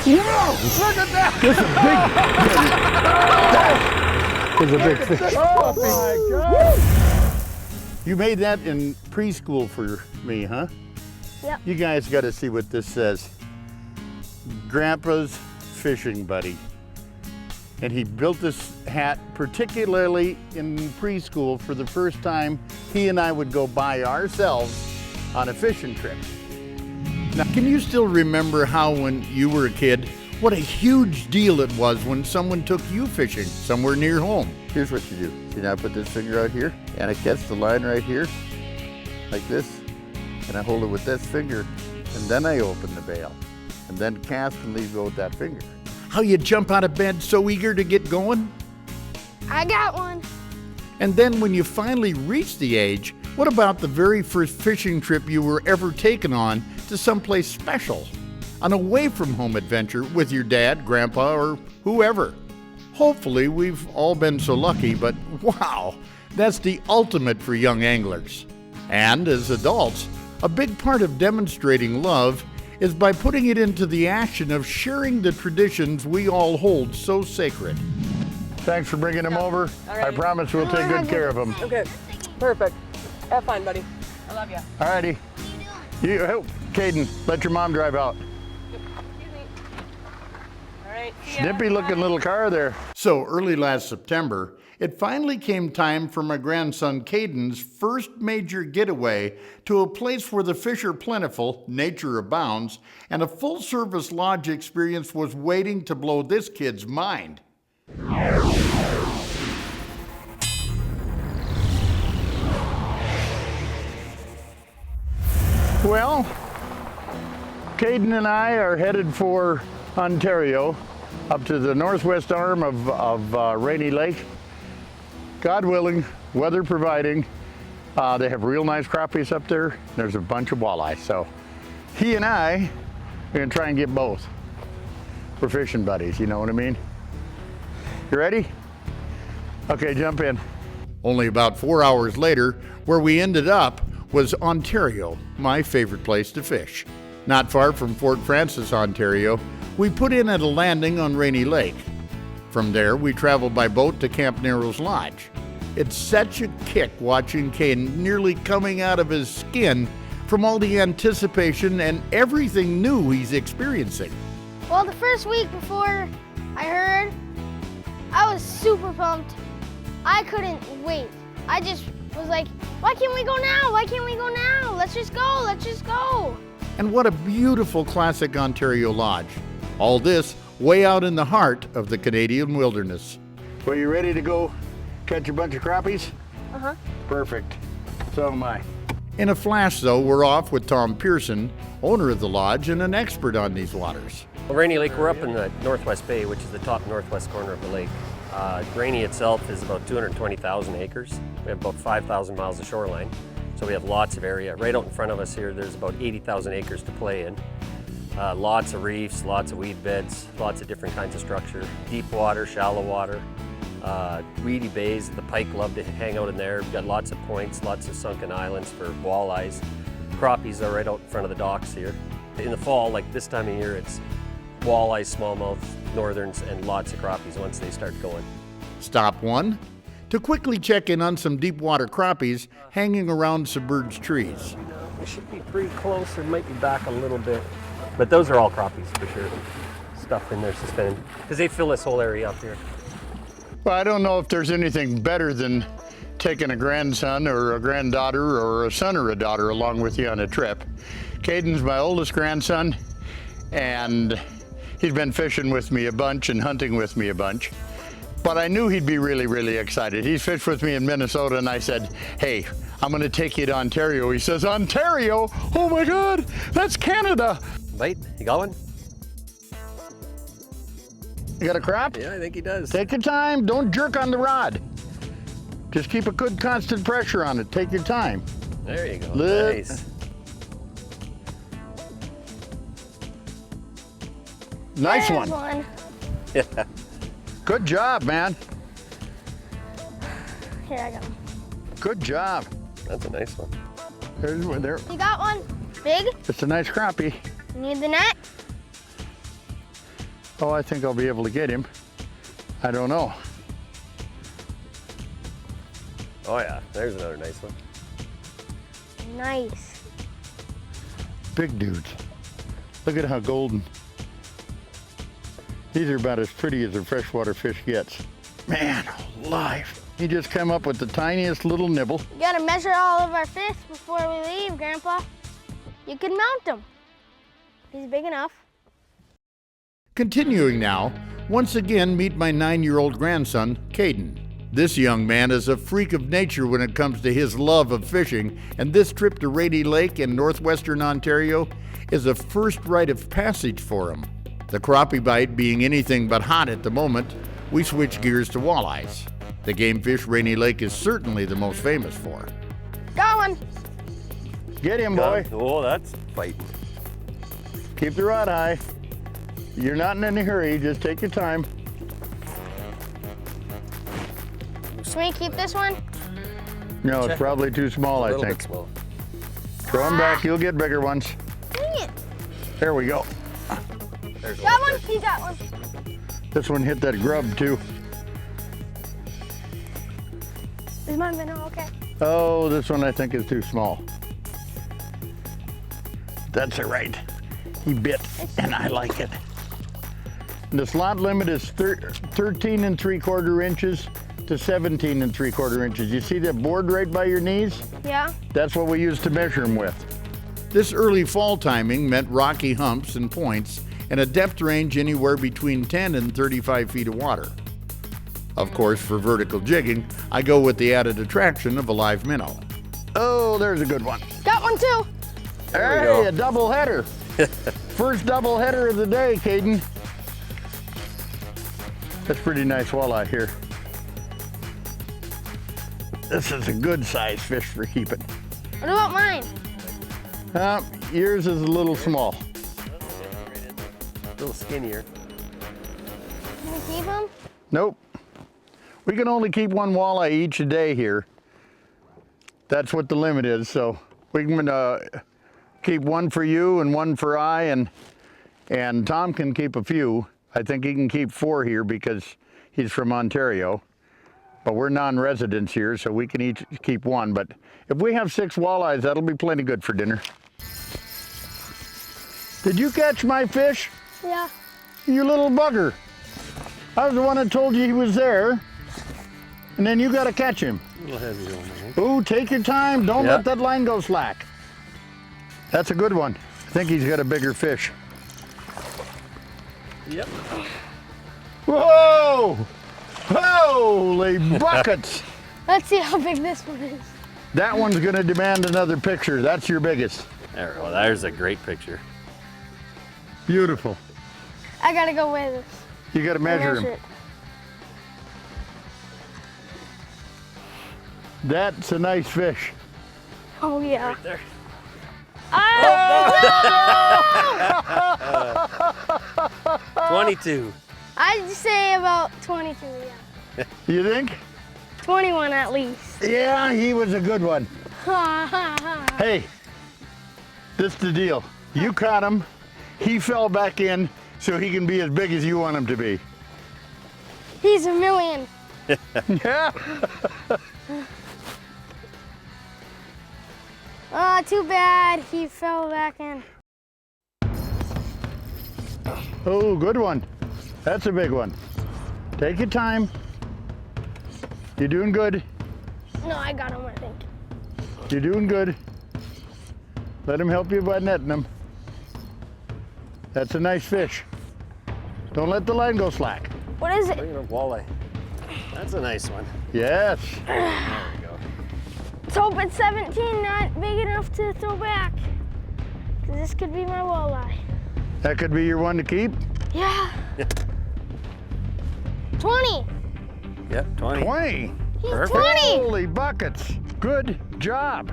Whoa! Look at that! This is a big fish. Oh my God! You made that in preschool for me, huh? Yep. You guys got to see what this says. Grandpa's fishing buddy. And he built this hat particularly in preschool for the first time he and I would go by ourselves on a fishing trip. Now, can you still remember how when you were a kid, what a huge deal it was when someone took you fishing somewhere near home? Here's what you do. See, now I put this finger out here and I catch the line right here, like this, and I hold it with this finger, and then I open the bail, and then cast and leave go with that finger. How you jump out of bed so eager to get going? I got one. And then when you finally reach the age, what about the very first fishing trip you were ever taken on to someplace special? An away-from-home adventure with your dad, grandpa, or whoever. Hopefully we've all been so lucky, but wow, that's the ultimate for young anglers. And as adults, a big part of demonstrating love is by putting it into the action of sharing the traditions we all hold so sacred. Thanks for bringing him over. Right. I promise we'll take good care of him. Okay, perfect. Have fun, buddy. I love you. All righty. You help, Caden, let your mom drive out. All right. See ya. Snippy looking little car there. So early last September, it finally came time for my grandson Caden's first major getaway to a place where the fish are plentiful, nature abounds, and a full-service lodge experience was waiting to blow this kid's mind. Well, Caden and I are headed for Ontario, up to the northwest arm of Rainy Lake. God willing, weather providing. They have real nice crappies up there. There's a bunch of walleye. So he and I are gonna try and get both. We're fishing buddies, you know what I mean? You ready? Okay, jump in. Only about 4 hours later, where we ended up was Ontario, my favorite place to fish. Not far from Fort Frances, Ontario, we put in at a landing on Rainy Lake. From there, we traveled by boat to Camp Narrows Lodge. It's such a kick watching Caden nearly coming out of his skin from all the anticipation and everything new he's experiencing. Well, the first week before I heard, I was super pumped. I couldn't wait. I just was like, why can't we go now? Why can't we go now? Let's just go, let's just go. And what a beautiful classic Ontario lodge. All this way out in the heart of the Canadian wilderness. Well, you ready to go catch a bunch of crappies? Uh-huh. Perfect. So am I. In a flash, though, we're off with Tom Pearson, owner of the lodge and an expert on these waters. Well, Rainy Lake, we're up in the Northwest Bay, which is the top northwest corner of the lake. Rainy itself is about 220,000 acres. We have about 5,000 miles of shoreline, so we have lots of area. Right out in front of us here, there's about 80,000 acres to play in. Lots of reefs, lots of weed beds, lots of different kinds of structure. Deep water, shallow water, weedy bays. The pike love to hang out in there. We've got lots of points, lots of sunken islands for walleyes. Crappies are right out in front of the docks here. In the fall, like this time of year, it's walleyes, smallmouth, northerns, and lots of crappies once they start going. Stop one, to quickly check in on some deep water crappies hanging around submerged trees. We should be pretty close, or might be back a little bit. But those are all crappies for sure. Stuff in there suspended, because they fill this whole area up here. Well, I don't know if there's anything better than taking a grandson or a granddaughter or a son or a daughter along with you on a trip. Caden's my oldest grandson, and he's been fishing with me a bunch and hunting with me a bunch. But I knew he'd be really, really excited. He's fished with me in Minnesota, and I said, hey, I'm gonna take you to Ontario. He says, Ontario? Oh my God, that's Canada. Bite? You got one? You got a crap? Yeah, I think he does. Take your time, don't jerk on the rod. Just keep a good constant pressure on it. Take your time. There you go, Nice. Nice There's one. Yeah. Good job, man. Here, I got one. Good job. That's a nice one. There's one there. You got one? Big? It's a nice crappie. Need the net? Oh, I think I'll be able to get him. I don't know. Oh yeah, there's another nice one. Nice. Big dudes. Look at how golden. These are about as pretty as a freshwater fish gets. Man alive. He just came up with the tiniest little nibble. We gotta measure all of our fish before we leave, Grandpa. You can mount him. He's big enough. Continuing now, once again meet my 9-year-old grandson, Caden. This young man is a freak of nature when it comes to his love of fishing, and this trip to Rainy Lake in northwestern Ontario is a first rite of passage for him. The crappie bite being anything but hot at the moment, we switch gears to walleyes. The game fish Rainy Lake is certainly the most famous for. Got one. Get him, boy. Oh, that's fighting. Keep the rod high. You're not in any hurry, just take your time. Should we keep this one? No, it's probably too small, A I little think. bit small. Throw him back, you'll get bigger ones. Dang it. There we go. There's Got one. one? He got one. This one hit that grub too. Is my minnow okay? Oh, this one I think is too small. That's all right. He bit, and I like it. The slot limit is 13 3/4 inches to 17 3/4 inches. You see that board right by your knees? Yeah. That's what we use to measure them with. This early fall timing meant rocky humps and points and a depth range anywhere between 10 and 35 feet of water. Of course, for vertical jigging, I go with the added attraction of a live minnow. Oh, there's a good one. Got one too. There we Hey, go. a double header. First double header of the day, Caden. That's pretty nice walleye here. This is a good size fish for keeping. What about mine? Yours is a little small. A little skinnier. Can we keep him? Nope. We can only keep one walleye each a day here. That's what the limit is, so we can keep one for you and one for I, and Tom can keep a few. I think he can keep 4 here because he's from Ontario. But we're non-residents here, so we can each keep one. But if we have 6 walleyes, that'll be plenty good for dinner. Did you catch my fish? Yeah. You little bugger. I was the one that told you he was there. And then you got to catch him. A little heavier one, I think. Ooh, take your time. Don't Yeah. let that line go slack. That's a good one. I think he's got a bigger fish. Yep. Whoa! Holy buckets! Let's see how big this one is. That one's going to demand another picture. That's your biggest. There we go. There's a great picture. Beautiful. I gotta go weigh this. You got to measure him. it. That's a nice fish. Oh yeah. Right there. Oh, 22. I'd say about 22, yeah. You think? 21 at least. Yeah, he was a good one. Ha ha ha. Hey, this is the deal. You caught him. He fell back in so he can be as big as you want him to be. He's a million. Yeah. Oh, too bad he fell back in. Oh, good one. That's a big one. Take your time. You're doing good. No, I got him, I think. You're doing good. Let him help you by netting him. That's a nice fish. Don't let the line go slack. What is it? Look at a walleye. That's a nice one. Yes. There we go. Let's hope it's 17, not big enough to throw back. 'Cause this could be my walleye. That could be your one to keep. Yeah. 20. Yep, 20. 20. He's Perfect. 20. Holy buckets. Good job.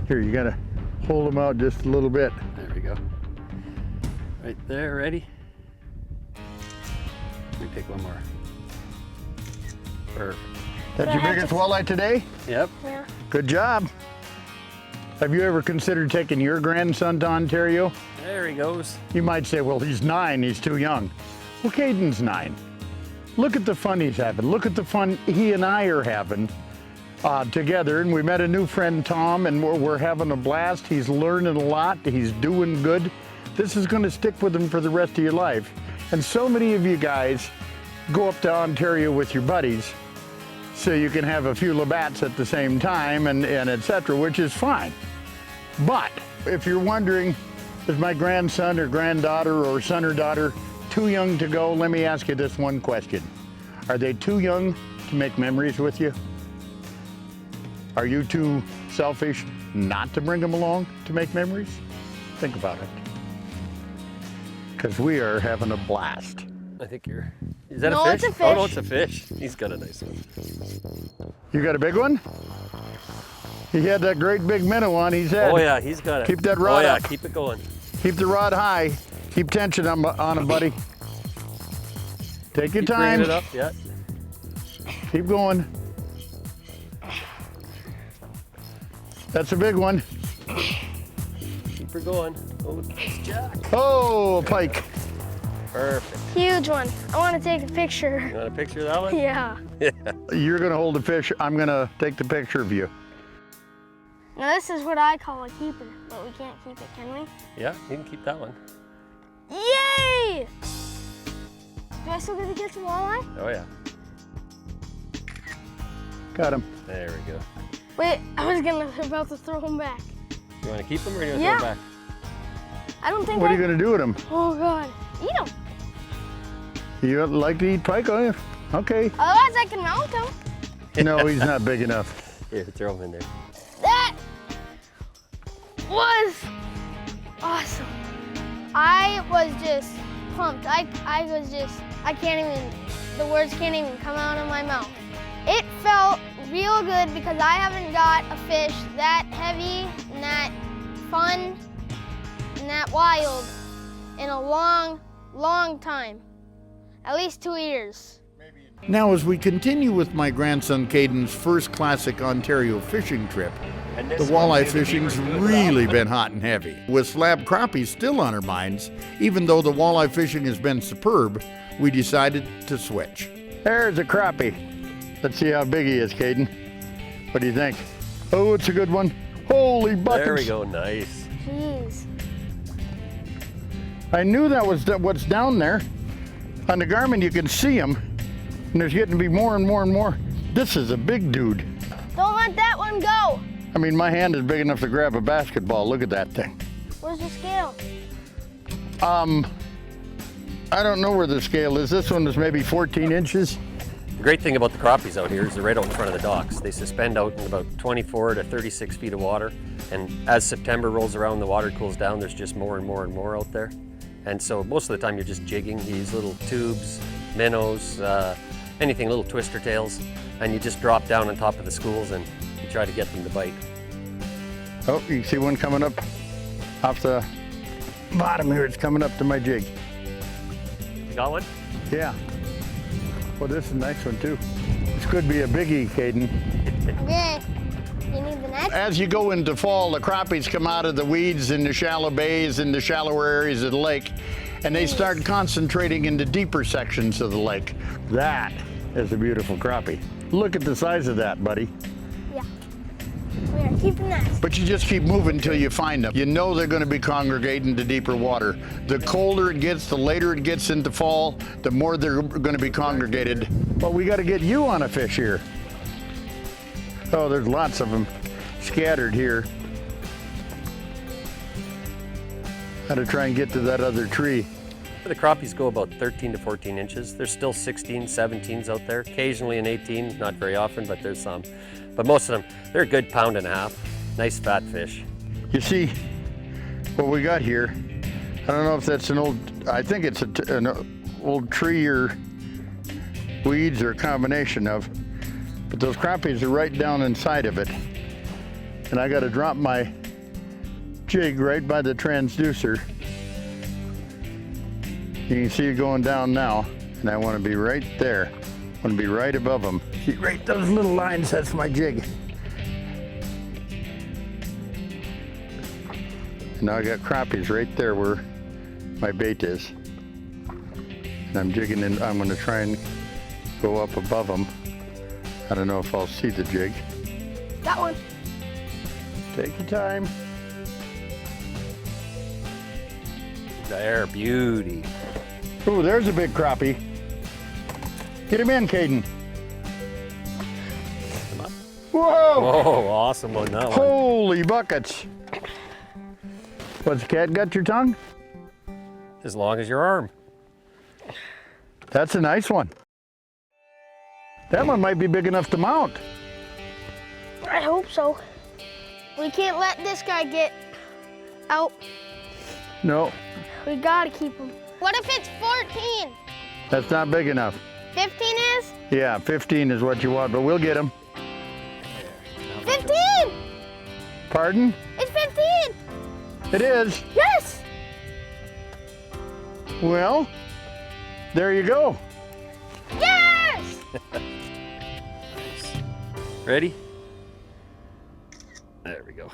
Here, you gotta hold them out just a little bit. There we go. Right there, ready? Let me take one more. Perfect. That's Do I your have biggest to- walleye today? Yep. Yeah. Good job. Have you ever considered taking your grandson to Ontario? There he goes. You might say, well, he's 9, he's too young. Well, Caden's 9. Look at the fun he's having. Look at the fun he and I are having together. And we met a new friend, Tom, and we're having a blast. He's learning a lot. He's doing good. This is going to stick with him for the rest of your life. And so many of you guys go up to Ontario with your buddies so you can have a few Labatts at the same time and et cetera, which is fine. But if you're wondering, is my grandson or granddaughter or son or daughter too young to go? Let me ask you this one question. Are they too young to make memories with you? Are you too selfish not to bring them along to make memories? Think about it. Because we are having a blast. I think you're... Is that No, a it's fish? a fish. Oh, no, it's a fish. He's got a nice one. You got a big one? He had that great big minnow on his head. Oh, yeah, he's got it. Keep that rod Oh, yeah, up. keep it going. Keep the rod high. Keep tension on him, buddy. Take your Keep time. bringing it up, yeah. Keep going. That's a big one. Keep her going. Oh, nice jack. Oh, pike. Perfect. Huge one. I want to take a picture. You want a picture of that one? Yeah. You're gonna hold the fish. I'm gonna take the picture of you. Now this is what I call a keeper, but we can't keep it, can we? Yeah, you can keep that one. Yay! Do I still get to catch a walleye? Oh, yeah. Got him. There we go. Wait, I was about to throw him back. You want to keep them or do you want to Yeah. throw them back? I don't think What are you gonna do with him? Oh God, eat him. You like to eat pike, are you? Okay. Otherwise I can mount him. No, he's not big enough. Here, throw them in there. That was awesome. I was just pumped. I can't even, the words can't even come out of my mouth. It felt real good because I haven't got a fish that heavy and that fun and that wild in a long, long time. At least 2 years. Now, as we continue with my grandson Caden's first classic Ontario fishing trip, the walleye fishing's really been hot and heavy. With slab crappies still on our minds, even though the walleye fishing has been superb, we decided to switch. There's a crappie. Let's see how big he is, Caden. What do you think? Oh, it's a good one. Holy buckets. There we go, nice. Jeez. I knew that was what's down there. On the Garmin, you can see them, and there's getting to be more and more and more. This is a big dude. Don't let that one go. I mean, my hand is big enough to grab a basketball. Look at that thing. Where's the scale? I don't know where the scale is. This one is maybe 14 inches. The great thing about the crappies out here is they're right out in front of the docks. They suspend out in about 24 to 36 feet of water. And as September rolls around, the water cools down, there's just more and more and more out there. And so most of the time you're just jigging. You use little tubes, minnows, anything, little twister tails, and you just drop down on top of the schools and you try to get them to bite. Oh, you can see one coming up off the bottom here. It's coming up to my jig. You got one? Yeah. Well, this is a nice one too. This could be a biggie, Caden. Okay. You need the net? As you go into fall, the crappies come out of the weeds in the shallow bays and the shallower areas of the lake, and they start concentrating in the deeper sections of the lake. That is a beautiful crappie. Look at the size of that, buddy. Yeah. We are keeping that. But you just keep moving until you find them. You know they're going to be congregating to deeper water. The colder it gets, the later it gets into fall, the more they're going to be congregated. Well, we got to get you on a fish here. Oh, there's lots of them scattered here. Got to try and get to that other tree. The crappies go about 13 to 14 inches. There's still 16, 17s out there. Occasionally an 18, not very often, but there's some. But most of them, they're a good pound and a half. Nice fat fish. You see what we got here? I don't know if that's an old, I think it's an old tree or weeds or a combination of, but those crappies are right down inside of it. And I got to drop my jig right by the transducer. You can see it going down now, and I want to be right there. I want to be right above them. See, right those little lines, that's my jig. Now I got crappies right there where my bait is. And I'm jigging in. I'm gonna try and go up above them. I don't know if I'll see the jig. Got one. Take your time. There, beauty. Ooh, there's a big crappie. Get him in, Caden. Come on. Whoa! Oh, awesome on that one. Holy buckets. What's the cat got your tongue? As long as your arm. That's a nice one. That one might be big enough to mount. I hope so. We can't let this guy get out. No, We gotta keep him. What if it's 14? that's not big enough. 15 is? Yeah, 15 is what you want, but we'll get him. 15! Pardon? It's 15! It is. Yes! Well, there you go. Yes! Ready? There we go.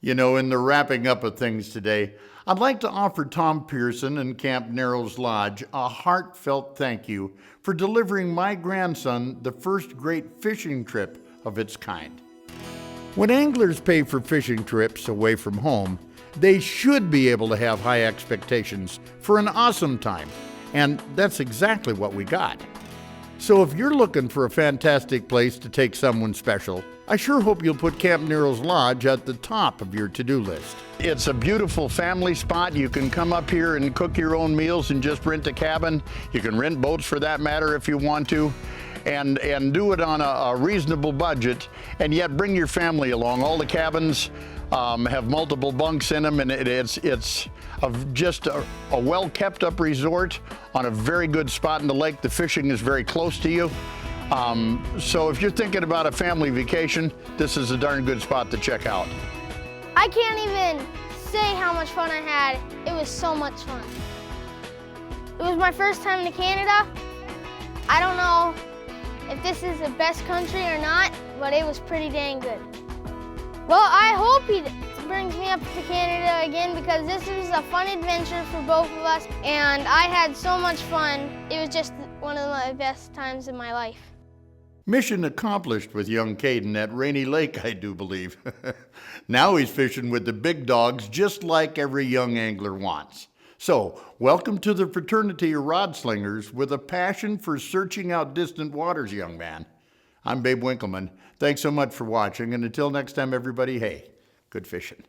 You know, in the wrapping up of things today, I'd like to offer Tom Pearson and Camp Narrows Lodge a heartfelt thank you for delivering my grandson the first great fishing trip of its kind. When anglers pay for fishing trips away from home, they should be able to have high expectations for an awesome time, and that's exactly what we got. So if you're looking for a fantastic place to take someone special, I sure hope you'll put Camp Narrows Lodge at the top of your to-do list. It's a beautiful family spot. You can come up here and cook your own meals and just rent a cabin. You can rent boats for that matter if you want to, and do it on a reasonable budget, and yet bring your family along. All the cabins have multiple bunks in them, and it's just a well kept up resort on a very good spot in the lake. The fishing is very close to you. So if you're thinking about a family vacation, this is a darn good spot to check out. I can't even say how much fun I had. It was so much fun. It was my first time to Canada. I don't know if this is the best country or not, but it was pretty dang good. Well, I hope he brings me up to Canada again, because this was a fun adventure for both of us, and I had so much fun. It was just one of my best times in my life. Mission accomplished with young Caden at Rainy Lake, I do believe. Now he's fishing with the big dogs, just like every young angler wants. So, welcome to the fraternity of rod slingers with a passion for searching out distant waters, young man. I'm Babe Winkelman. Thanks so much for watching, and until next time, everybody, hey, good fishing.